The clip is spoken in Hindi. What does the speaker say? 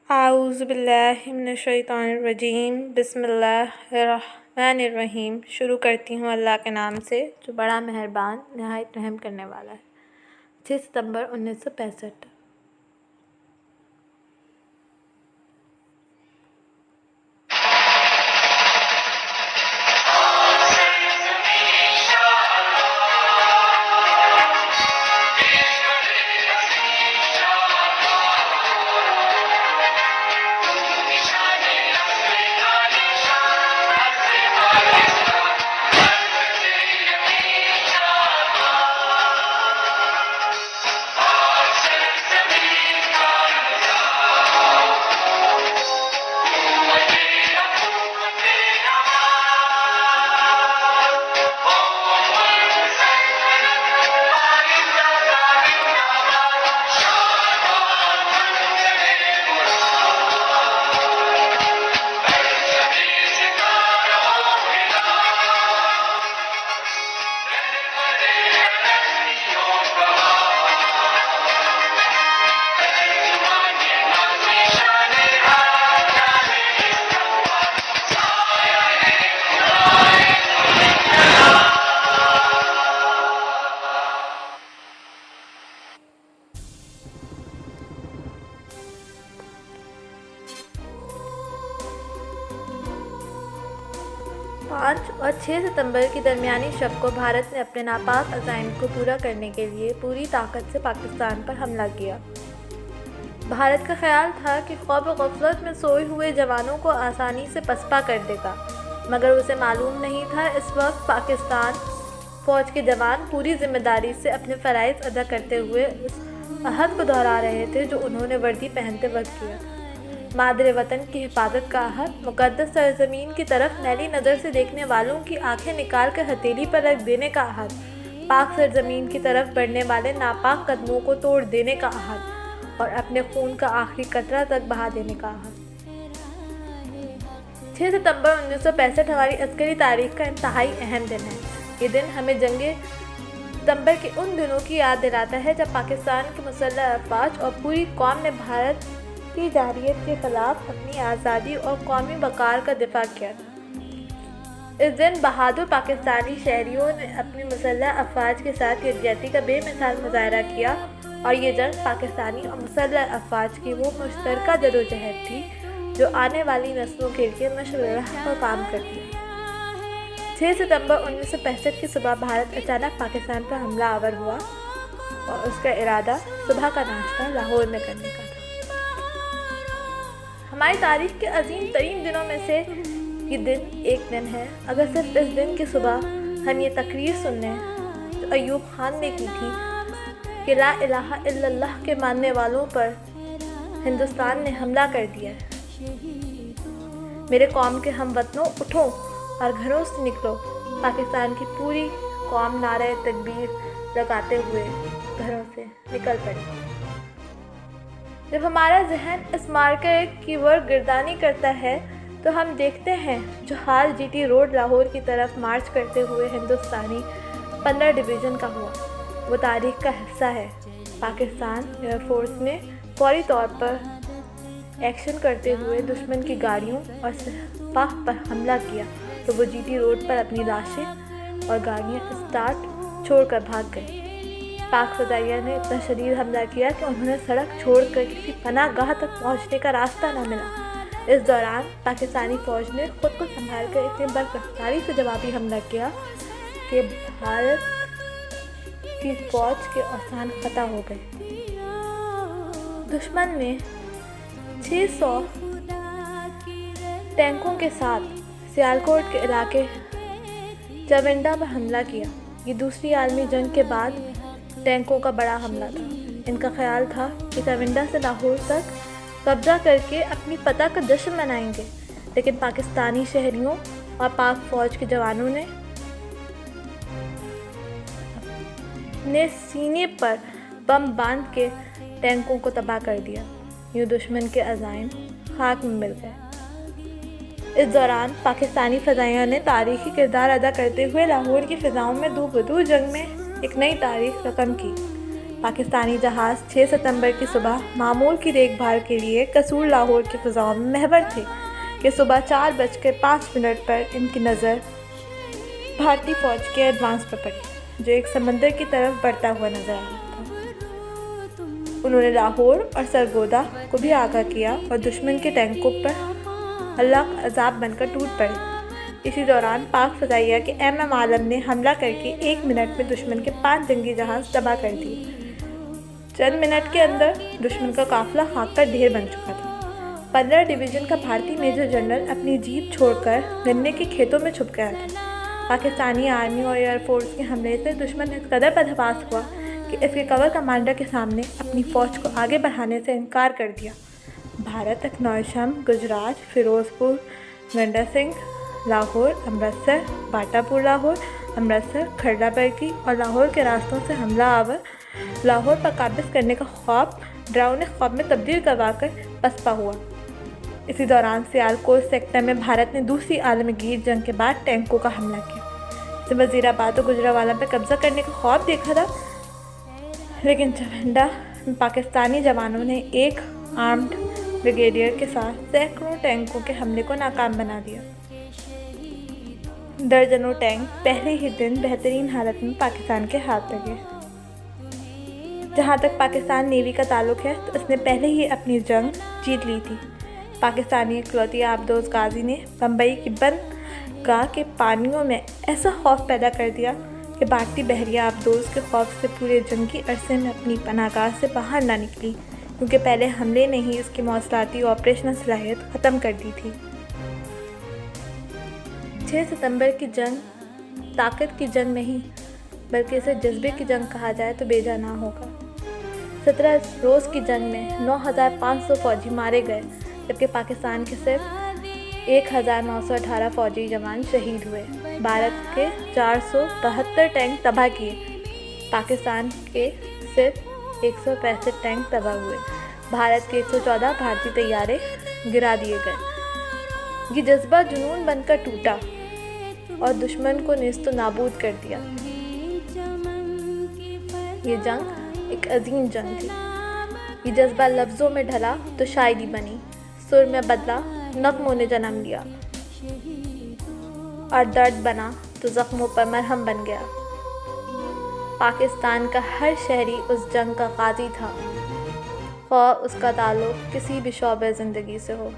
आऊज़ु बिल्लाहि मिनश्शैतानिर्रजीम बिस्मिल्लाहिर्रहमानिर्रहीम। शुरू करती हूँ अल्लाह के नाम से जो बड़ा मेहरबान नहायत रहम करने वाला है। 6 सितंबर 1965। पाँच और 6 सितंबर की दरमियानी शब को भारत ने अपने नापाक अज़ाइम को पूरा करने के लिए पूरी ताकत से पाकिस्तान पर हमला किया। भारत का ख्याल था कि ख्वाब गफलत में सोए हुए जवानों को आसानी से पसपा कर देगा, मगर उसे मालूम नहीं था इस वक्त पाकिस्तान फ़ौज के जवान पूरी जिम्मेदारी से अपने फ़राइज़ अदा करते हुए उस अहद को दोहरा रहे थे जो उन्होंने वर्दी पहनते वक्त किया। मादरे वतन की हिफाजत का अहद, मुक़द्दस सरज़मीन की तरफ मैली नज़र से देखने वालों की आंखें निकाल कर हथेली पर रख देने का अहद, पाक सरज़मीन की तरफ बढ़ने वाले नापाक कदमों को तोड़ देने का अहद और अपने खून का आखिरी कतरा तक बहा देने का अहद। 6 सितंबर 1965 हमारी अस्करी तारीख का इंतहाई अहम दिन है। ये दिन हमें जंगे सितंबर के उन दिनों की याद दिलाता है जब पाकिस्तान के मुसल्लह अफ़वाज और पूरी कौम ने भारत की जारियत के ख़िलाफ़ अपनी आज़ादी और कौमी वक़ार का दिफा किया था। इस दिन बहादुर पाकिस्तानी शहरियों ने अपनी मुसल्लह अफ़वाज के साथ यकजहती का बेमिसाल मुज़ाहरा किया और ये जंग पाकिस्तानी और मुसल्लह अफ़वाज की वो मुश्तरका जदोजहद थी जो आने वाली नस्लों के लिए मशवरा पर काम करती है। 6 सितंबर 1965 की सुबह भारत अचानक पाकिस्तान पर हमला आवर हुआ और उसका इरादा सुबह का नाश्ता लाहौर में करने का था। हमारी तारीख के अजीम तरीन दिनों में से ये दिन एक दिन है। अगर सिर्फ इस दिन की सुबह हम ये तकरीर सुन लें जो अयूब खान ने की थी कि ला इलाहा इल्लल्लाह के मानने वालों पर हिंदुस्तान ने हमला कर दिया है। मेरे कौम के हम वतनों, उठो और घरों से निकलो। पाकिस्तान की पूरी कौम नारे तकबीर लगाते हुए घरों से निकल पड़ी। जब हमारा जहन इस मार्के की ओर गिरदानी करता है तो हम देखते हैं जो हाल जीटी रोड लाहौर की तरफ मार्च करते हुए हिंदुस्तानी 15 डिवीज़न का हुआ, वो तारीख का हिस्सा है। पाकिस्तान एयरफोर्स ने फौरी तौर पर एक्शन करते हुए दुश्मन की गाड़ियों और सिपाह पर हमला किया तो वो जीटी रोड पर अपनी लाशें और गाड़ियाँ स्टार्ट छोड़कर भाग गए। पाक फ़दाइया ने इतना शदीद हमला किया कि उन्होंने सड़क छोड़कर किसी पनाहगाह तक पहुंचने का रास्ता न मिला। इस दौरान पाकिस्तानी फ़ौज ने खुद को संभाल कर इतनी बर्फ़ारी से जवाबी हमला किया कि भारत की फ़ौज के औसान ख़ता हो गए। दुश्मन ने 600 टैंकों के साथ सियालकोट के इलाके चविंडा पर हमला किया। ये दूसरी आलमी जंग के बाद टैंकों का बड़ा हमला था। इनका ख्याल था कि चविंडा से लाहौर तक कब्जा करके अपनी फतह का जश्न मनाएंगे, लेकिन पाकिस्तानी शहरियों और पाक फ़ौज के जवानों ने सीने पर बम बांध के टैंकों को तबाह कर दिया। यूँ दुश्मन के अज़ाइम खाक में मिल गए। इस दौरान पाकिस्तानी फ़ज़ाइया ने तारीखी किरदार अदा करते हुए लाहौर की फ़िज़ाओं में दो बदू जंग में एक नई तारीख रकम की। पाकिस्तानी जहाज़ 6 सितंबर की सुबह मामूल की देखभाल के लिए कसूर लाहौर की फ़िज़ाओं में महवर थे कि सुबह 4:05 पर इनकी नज़र भारतीय फ़ौज के एडवांस पर पड़ी, जो एक समंदर की तरफ बढ़ता हुआ नजर आ रहा था। उन्होंने लाहौर और सरगोदा को भी आगाह किया और दुश्मन के टैंकों पर अल्लाह का अज़ाब बनकर टूट पड़े। इसी दौरान पाक फ़ज़ाइया के MM आलम ने हमला करके 1 मिनट में दुश्मन के 5 जंगी जहाज़ तबाह कर दिए। चंद मिनट के अंदर दुश्मन का काफ़िला खाक का ढेर बन चुका था। 15 डिवीज़न का भारतीय मेजर जनरल अपनी जीप छोड़कर गन्ने के खेतों में छुप गया था। पाकिस्तानी आर्मी और एयरफोर्स के हमले से दुश्मन इस कदर बदहवास हुआ कि इसके कवर कमांडर के सामने अपनी फ़ौज को आगे बढ़ाने से इनकार कर दिया। भारत नौशम, गुजरात, फिरोज़पुर, गंडा सिंह, लाहौर, अमृतसर, बाटापुर लाहौर, अमृतसर, खरड़ा बरकी और लाहौर के रास्तों से हमला आवर लाहौर पर काबिज करने का ख्वाब डरावने ख्वाब में तब्दील करवाकर पसपा हुआ। इसी दौरान सियालकोट सेक्टर में भारत ने दूसरी आलमगीर जंग के बाद टैंकों का हमला किया। इसे वज़ीराबाद और गुजरावाला पर कब्जा करने का ख्वाब देखा था, लेकिन चवंडा में पाकिस्तानी जवानों ने एक आर्म्ड ब्रिगेडियर के साथ सैकड़ों टैंकों के हमले को नाकाम बना दिया। दर्जनों टैंक पहले ही दिन बेहतरीन हालत में पाकिस्तान के हाथ लगे। जहाँ तक पाकिस्तान नेवी का ताल्लुक़ है तो इसने पहले ही अपनी जंग जीत ली थी। पाकिस्तानी इकलौती आबदोज़ गाज़ी ने बम्बई की बंदरगाह के पानियों में ऐसा खौफ पैदा कर दिया कि भारतीय बहरिया आबदोज़ के खौफ से पूरे जंगी अरसे में अपनी पनाहगाह से बाहर ना निकली, क्योंकि पहले हमले ने ही उसकी मौसलाती ऑपरेशनल सलाहियत ख़त्म कर दी थी। 6 सितंबर की जंग ताकत की जंग नहीं, बल्कि इसे जज्बे की जंग कहा जाए तो बेजा ना होगा। 17 रोज़ की जंग में 9,500 फ़ौजी मारे गए, जबकि पाकिस्तान के सिर्फ 1,918 फ़ौजी जवान शहीद हुए। भारत के 472 टैंक तबाह किए, पाकिस्तान के सिर्फ 165 टैंक तबाह हुए। भारत के 114 भारतीय तैयारे गिरा दिए गए। ये जज्बा जुनून बनकर टूटा और दुश्मन को नेस्तो नाबूद कर दिया। ये जंग एक अजीम जंग थी। ये जज्बा लफ्ज़ों में ढला तो शायरी बनी, सुर में बदला, नग़्मों ने जन्म लिया, और दर्द बना तो ज़ख्मों पर मरहम बन गया। पाकिस्तान का हर शहरी उस जंग का गाज़ी था, ख़्वाह उसका ताल्लुक़ किसी भी शौबे ज़िंदगी से हो।